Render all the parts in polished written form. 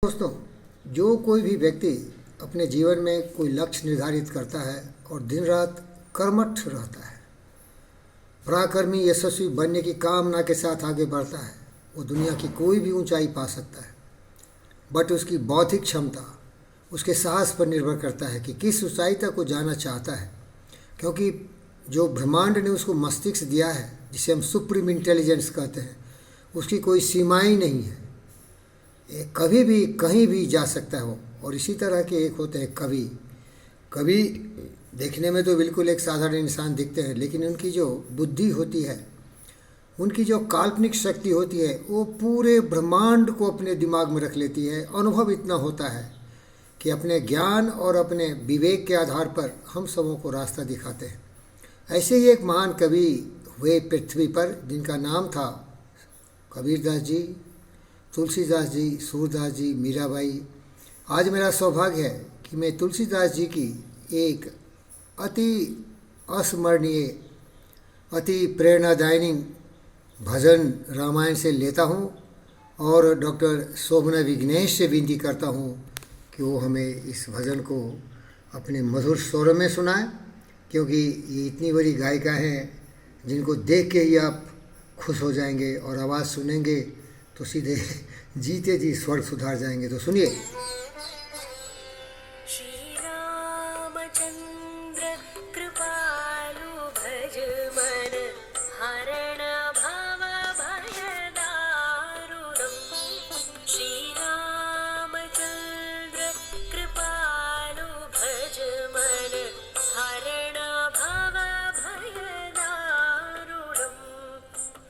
दोस्तों, जो कोई भी व्यक्ति अपने जीवन में कोई लक्ष्य निर्धारित करता है और दिन रात कर्मठ रहता है, पराक्रमी यशस्वी बनने की कामना के साथ आगे बढ़ता है, वो दुनिया की कोई भी ऊंचाई पा सकता है। बट उसकी बौद्धिक क्षमता उसके साहस पर निर्भर करता है कि किस ऊंचाई तक वो जाना चाहता है, क्योंकि जो ब्रह्मांड ने उसको मस्तिष्क दिया है, जिसे हम सुप्रीम इंटेलिजेंस कहते हैं, उसकी कोई सीमाएं नहीं है। ये कभी भी कहीं भी जा सकता है वो। और इसी तरह के एक होते हैं कवि। कवि देखने में तो बिल्कुल एक साधारण इंसान दिखते हैं, लेकिन उनकी जो बुद्धि होती है, उनकी जो काल्पनिक शक्ति होती है, वो पूरे ब्रह्मांड को अपने दिमाग में रख लेती है। अनुभव इतना होता है कि अपने ज्ञान और अपने विवेक के आधार पर हम सबों को रास्ता दिखाते हैं। ऐसे ही एक महान कवि हुए पृथ्वी पर, जिनका नाम था कबीरदास जी, तुलसीदास जी, सूरदास जी, मीराबाई। आज मेरा सौभाग्य है कि मैं तुलसीदास जी की एक अति अस्मरणीय, अति प्रेरणादायिनी भजन रामायण से लेता हूँ और डॉक्टर शोभना विघ्नेश से विनती करता हूँ कि वो हमें इस भजन को अपने मधुर स्वर में सुनाएं, क्योंकि ये इतनी बड़ी गायिका हैं जिनको देख के ही आप खुश हो जाएंगे और आवाज़ सुनेंगे तो सीधे जीते जी स्वर सुधार जाएंगे। तो सुनिए। श्री रामचंद्र कृपालु भज मन हरण भव भय दारुणम्। श्री रामचंद्र कृपालु भज मन हरण भव भय दारुणम्।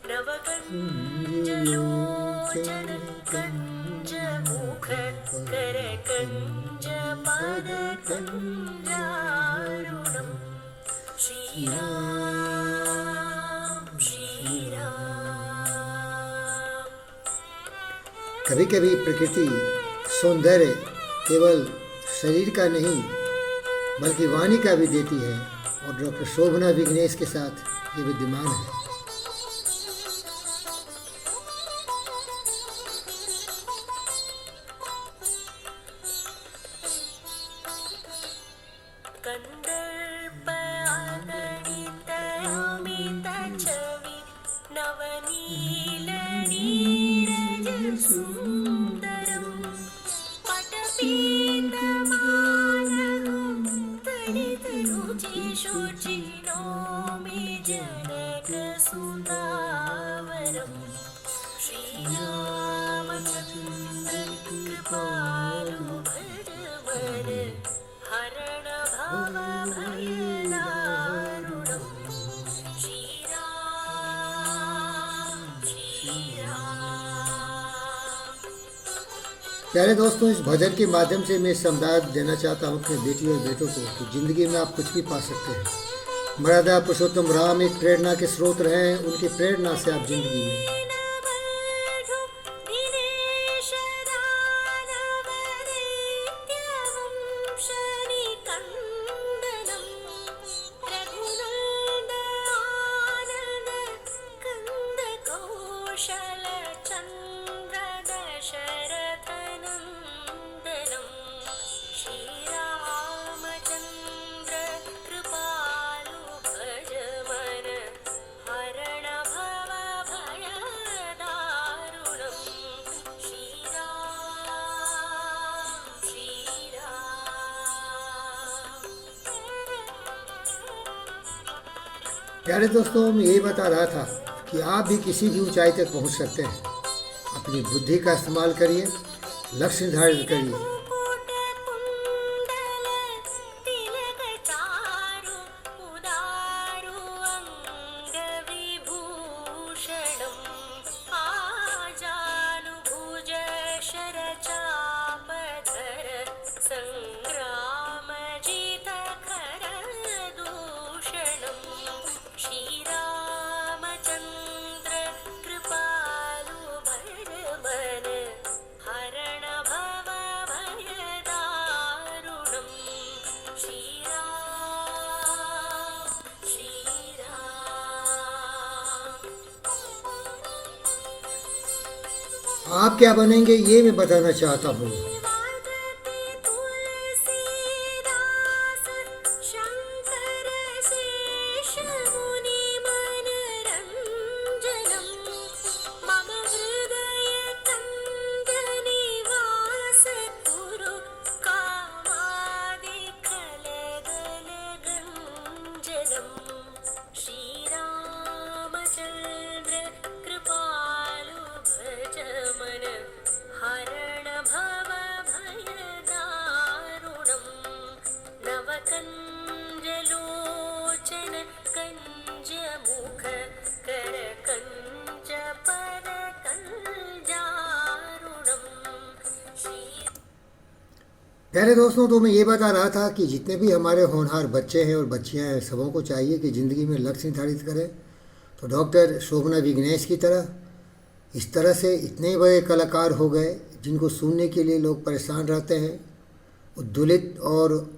नवकंजलोचन कंज मुख कर कंज पद कंजारुणम्। श्री राम श्री राम। कभी कभी प्रकृति सौंदर्य केवल शरीर का नहीं बल्कि वाणी का भी देती है, और डॉक्टर शोभना विघ्नेश के साथ ये विद्यमान है। कंदर्प अगणित अमित छवि नवनील नीरज सुंदरम्। पटपीतमानहं तडित रुचि शुचि नौमि जनक सुंदावरम्। श्री रामचंद्र कृपालु भज मन हरण भव भय दारुणम्। श्री राम श्री राम। प्यारे दोस्तों, इस भजन के माध्यम से मैं संवाद देना चाहता हूँ अपने बेटी और बेटों को कि ज़िंदगी में आप कुछ भी पा सकते हैं। मर्यादा पुरुषोत्तम राम एक प्रेरणा के स्रोत रहे हैं, उनकी प्रेरणा से आप जिंदगी में प्यारे दोस्तों, मैं यही बता रहा था कि आप भी किसी भी ऊंचाई तक पहुंच सकते हैं। अपनी बुद्धि का इस्तेमाल करिए, लक्ष्य निर्धारित करिए। हरण भव भय आप क्या बनेंगे ये मैं बताना चाहता हूँ। वादते तुलसीदास शंकर शेष मुनि मनरंजनम मम हृदय कंद निवास कुरु कामादिकलगलगंजनम श्रीरामचंद्र कृपालु भज मन हरण भव भय दारुणम नवकंजलोचन कंज मुख कर कंज पर कंजारुणम श्री प्यारे दोस्तों, तो मैं ये बता रहा था कि जितने भी हमारे होनहार बच्चे हैं और बच्चियां हैं, सबों को चाहिए कि ज़िंदगी में लक्ष्य निर्धारित करें। तो डॉक्टर शोभना विघ्नेश की तरह इस तरह से इतने बड़े कलाकार हो गए जिनको सुनने के लिए लोग परेशान रहते हैं, उद्दुलित और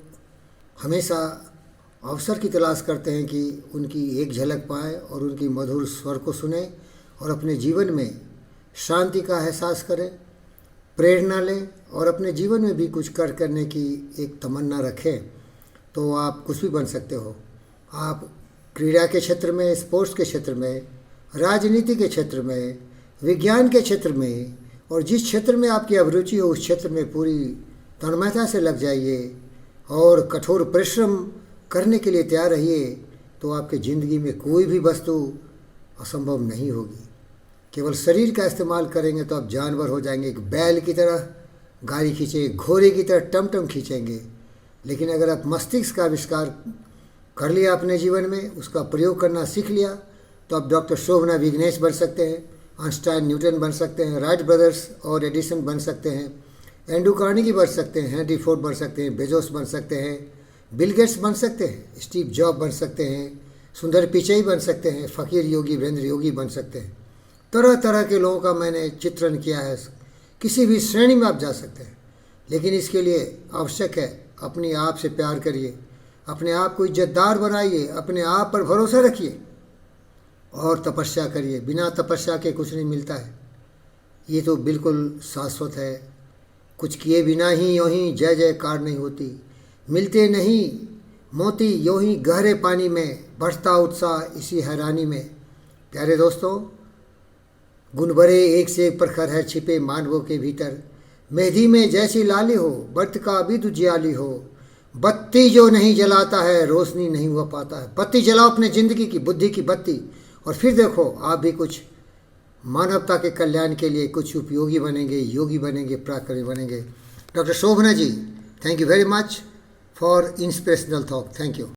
हमेशा अवसर की तलाश करते हैं कि उनकी एक झलक पाएँ और उनकी मधुर स्वर को सुने और अपने जीवन में शांति का एहसास करें, प्रेरणा लें और अपने जीवन में भी कुछ करने की एक तमन्ना रखें। तो आप कुछ भी बन सकते हो। आप क्रीड़ा के क्षेत्र में, स्पोर्ट्स के क्षेत्र में, राजनीति के क्षेत्र में, विज्ञान के क्षेत्र में, और जिस क्षेत्र में आपकी अभिरुचि हो उस क्षेत्र में पूरी तन्मयता से लग जाइए और कठोर परिश्रम करने के लिए तैयार रहिए। तो आपकी ज़िंदगी में कोई भी वस्तु असंभव नहीं होगी। केवल शरीर का इस्तेमाल करेंगे तो आप जानवर हो जाएंगे, एक बैल की तरह गाड़ी खींचेंगे, घोड़े की तरह टमटम खींचेंगे। लेकिन अगर आप मस्तिष्क का आविष्कार कर लिया अपने जीवन में, उसका प्रयोग करना सीख लिया, तो आप डॉक्टर शोभना विघ्नेश बन सकते हैं, आइंस्टाइन न्यूटन बन सकते हैं, राइट ब्रदर्स और एडिसन बन सकते हैं, एंड्रू कार्नेगी बन सकते हैं, हेनरी फोर्ड बन सकते हैं, बेजोस बन सकते हैं, बिल गेट्स बन सकते हैं, स्टीव जॉब बन सकते हैं, सुंदर पिचई बन सकते हैं, फ़कीर योगी वीरेंद्र योगी बन सकते हैं। तरह तरह के लोगों का मैंने चित्रण किया है। किसी भी श्रेणी में आप जा सकते हैं, लेकिन इसके लिए आवश्यक है अपने आप से प्यार करिए, अपने आप को इज्जतदार बनाइए, अपने आप पर भरोसा रखिए और तपस्या करिए। बिना तपस्या के कुछ नहीं मिलता है, ये तो बिल्कुल शाश्वत है। कुछ किए बिना ही यूँ ही जय जयकार नहीं होती, मिलते नहीं मोती यूँ ही गहरे पानी में, बढ़ता उत्साह इसी हैरानी में। प्यारे दोस्तों, गुण भरे एक से एक प्रखर है छिपे मानवों के भीतर, मेहंदी में जैसी लाली हो, बर्त का भी उजियाली हो, बत्ती जो नहीं जलाता है रोशनी नहीं हुआ पाता है। बत्ती जलाओ अपने ज़िंदगी की, बुद्धि की बत्ती, और फिर देखो आप भी कुछ मानवता के कल्याण के लिए कुछ उपयोगी बनेंगे, योगी बनेंगे, पराक्रमी बनेंगे। Doctor Shobhana ji, thank you very much for inspirational talk. Thank you.